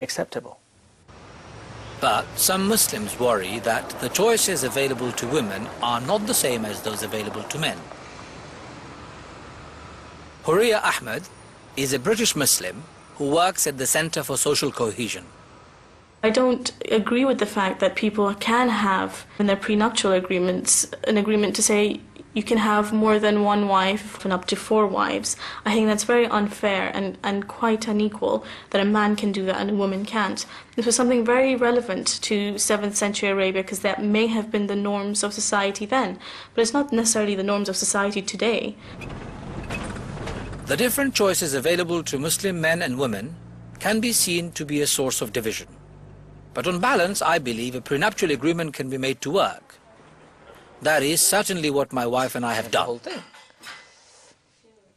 acceptable. But some Muslims worry that the choices available to women are not the same as those available to men. Houriya Ahmed is a British Muslim who works at the Center for Social Cohesion. I don't agree with the fact that people can have in their prenuptial agreements an agreement to say you can have more than one wife and up to 4 wives. I think that's very unfair and quite unequal that a man can do that and a woman can't. This was something very relevant to 7th century Arabia because that may have been the norms of society then, but it's not necessarily the norms of society today. The different choices available to Muslim men and women can be seen to be a source of division. But on balance, I believe a prenuptial agreement can be made to work. That is certainly what my wife and I have done.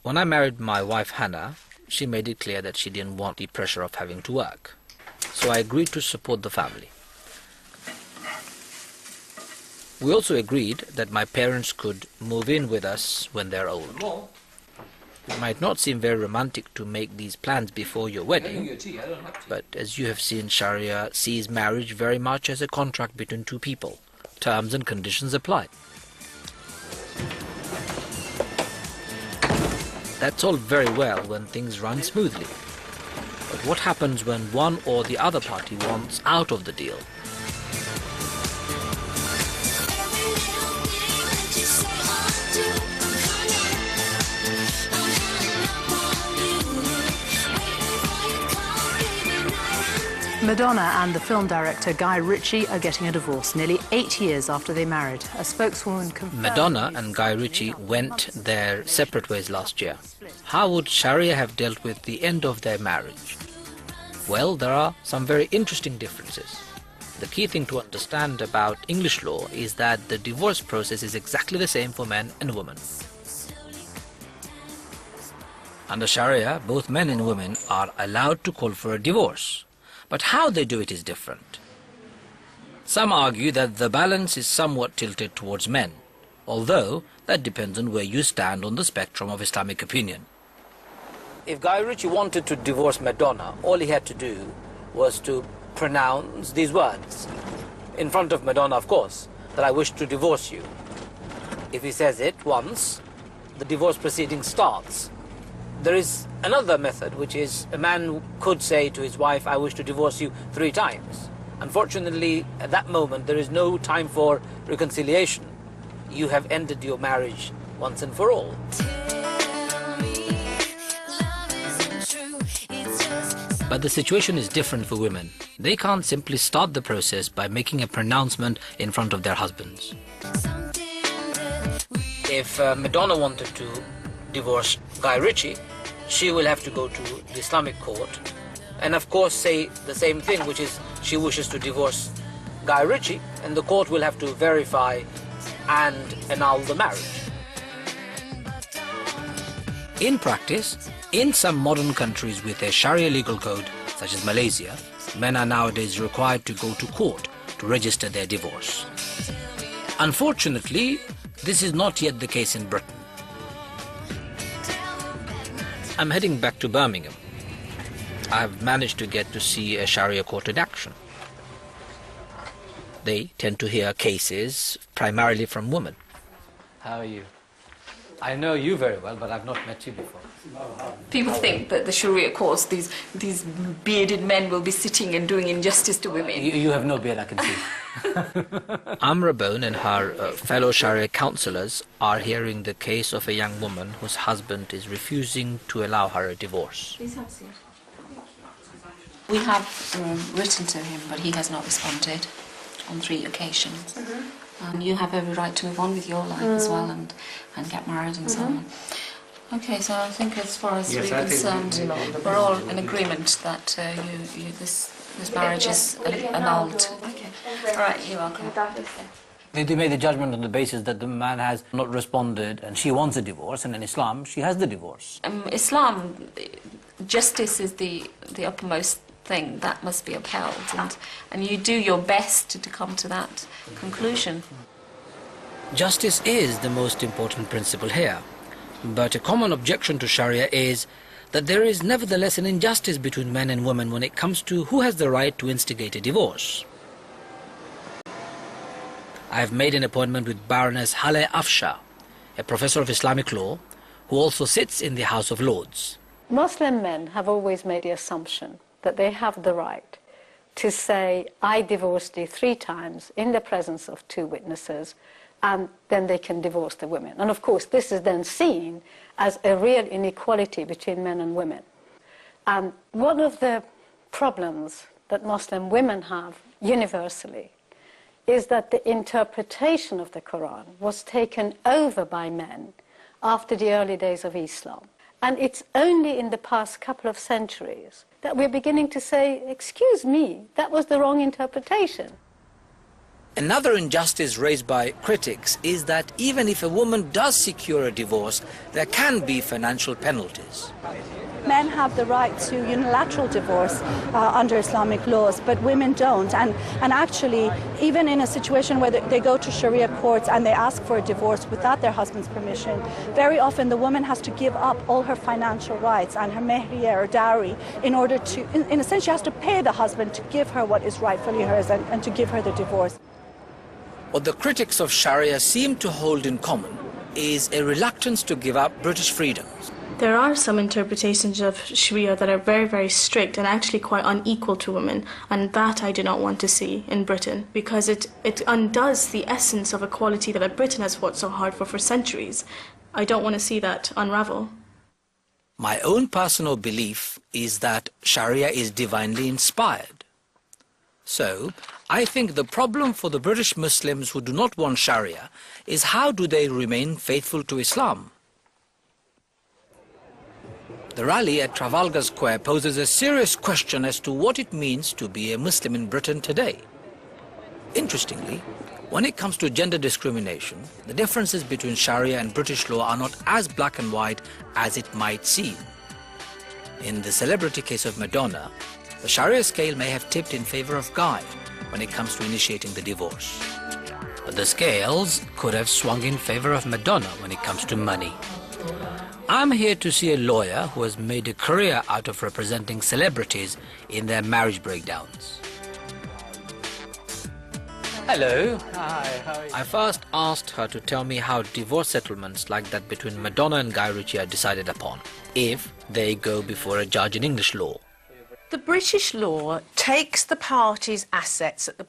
When I married my wife Hannah, she made it clear that she didn't want the pressure of having to work. So I agreed to support the family. We also agreed that my parents could move in with us when they're old. It might not seem very romantic to make these plans before your wedding, but as you have seen, Sharia sees marriage very much as a contract between two people. Terms and conditions apply. That's all very well when things run smoothly. But what happens when one or the other party wants out of the deal? Madonna and the film director Guy Ritchie are getting a divorce nearly 8 years after they married. A spokeswoman confirmed... Madonna and Guy Ritchie went their separate ways last year. How would Sharia have dealt with the end of their marriage? Well, there are some very interesting differences. The key thing to understand about English law is that the divorce process is exactly the same for men and women. Under Sharia, both men and women are allowed to call for a divorce. But how they do it is different. Some argue that the balance is somewhat tilted towards men, although that depends on where you stand on the spectrum of Islamic opinion. If Guy Ritchie wanted to divorce Madonna, all he had to do was to pronounce these words, in front of Madonna, of course, that I wish to divorce you. If he says it once, the divorce proceeding starts. There is another method, which is a man could say to his wife, I wish to divorce you 3 times. Unfortunately, at that moment, there is no time for reconciliation. You have ended your marriage once and for all. But the situation is different for women. They can't simply start the process by making a pronouncement in front of their husbands. If Madonna wanted to divorce Guy Ritchie, she will have to go to the Islamic court and of course say the same thing, which is she wishes to divorce Guy Ritchie, and the court will have to verify and annul the marriage. In practice, in some modern countries with a Sharia legal code, such as Malaysia, men are nowadays required to go to court to register their divorce. Unfortunately, this is not yet the case in Britain. I'm heading back to Birmingham. I've managed to get to see a Sharia court in action. They tend to hear cases primarily from women. How are you? I know you very well, but I've not met you before. People think that the Sharia courts, these bearded men will be sitting and doing injustice to women. You have no beard, I can see. Amra Bone and her fellow Sharia counsellors are hearing the case of a young woman whose husband is refusing to allow her a divorce. We have written to him, but he has not responded on 3 occasions. You have every right to move on with your life as well and get married and so on. Okay, so I think as far as we're concerned, we're all in agreement that this marriage is annulled. Okay. All right, you're welcome. They made the judgment on the basis that the man has not responded and she wants a divorce, and in Islam she has the divorce. Islam, justice is the uppermost thing that must be upheld, and you do your best to come to that conclusion. Justice is the most important principle here, but a common objection to Sharia is that there is nevertheless an injustice between men and women when it comes to who has the right to instigate a divorce. I have made an appointment with Baroness Haleh Afshar, a professor of Islamic law, who also sits in the House of Lords. Muslim men have always made the assumption that they have the right to say, I divorced you 3 times in the presence of 2 witnesses, and then they can divorce the women. And of course, this is then seen as a real inequality between men and women. And one of the problems that Muslim women have universally is that the interpretation of the Quran was taken over by men after the early days of Islam. And it's only in the past couple of centuries that we're beginning to say, excuse me, that was the wrong interpretation. Another injustice raised by critics is that even if a woman does secure a divorce, there can be financial penalties. Men have the right to unilateral divorce under Islamic laws, but women don't. And actually, even in a situation where they go to Sharia courts and they ask for a divorce without their husband's permission, very often the woman has to give up all her financial rights and her mehriya or dowry in order to, in a sense, she has to pay the husband to give her what is rightfully hers and to give her the divorce. What the critics of Sharia seem to hold in common is a reluctance to give up British freedoms. There are some interpretations of Sharia that are very, very strict and actually quite unequal to women, and that I do not want to see in Britain, because it undoes the essence of equality that Britain has fought so hard for centuries. I don't want to see that unravel. My own personal belief is that Sharia is divinely inspired. So, I think the problem for the British Muslims who do not want Sharia is how do they remain faithful to Islam? The rally at Trafalgar Square poses a serious question as to what it means to be a Muslim in Britain today. Interestingly, when it comes to gender discrimination, the differences between Sharia and British law are not as black and white as it might seem. In the celebrity case of Madonna, the Sharia scale may have tipped in favor of Guy when it comes to initiating the divorce. But the scales could have swung in favor of Madonna when it comes to money. I'm here to see a lawyer who has made a career out of representing celebrities in their marriage breakdowns. Hello. Hi, how are you? I first asked her to tell me how divorce settlements like that between Madonna and Guy Ritchie are decided upon, if they go before a judge in English law. The British law takes the parties' assets at the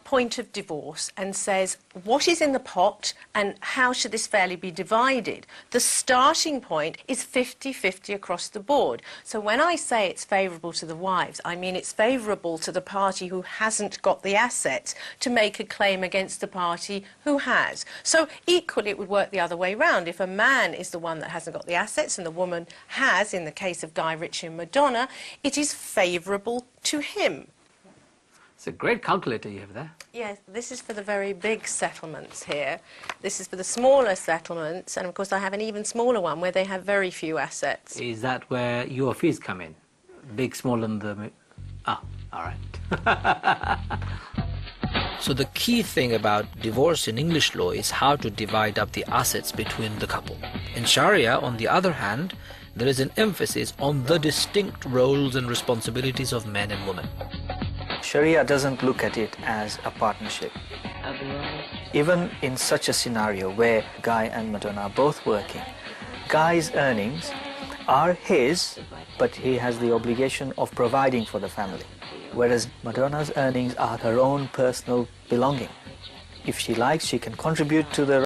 point of divorce and says what is in the pot and how should this fairly be divided. The starting point is 50-50 across the board. So when I say it's favourable to the wives, I mean it's favourable to the party who hasn't got the assets to make a claim against the party who has. So equally it would work the other way round. If a man is the one that hasn't got the assets and the woman has, in the case of Guy Ritchie and Madonna, it is favourable to him. It's a great calculator you have there. Yes, this is for the very big settlements here. This is for the smaller settlements, and of course I have an even smaller one where they have very few assets. Is that where your fees come in? Big, small and the... Ah, all right. So the key thing about divorce in English law is how to divide up the assets between the couple. In Sharia, on the other hand, there is an emphasis on the distinct roles and responsibilities of men and women. Sharia doesn't look at it as a partnership. Even in such a scenario where Guy and Madonna are both working, Guy's earnings are his, but he has the obligation of providing for the family, whereas Madonna's earnings are her own personal belonging. If she likes, she can contribute to the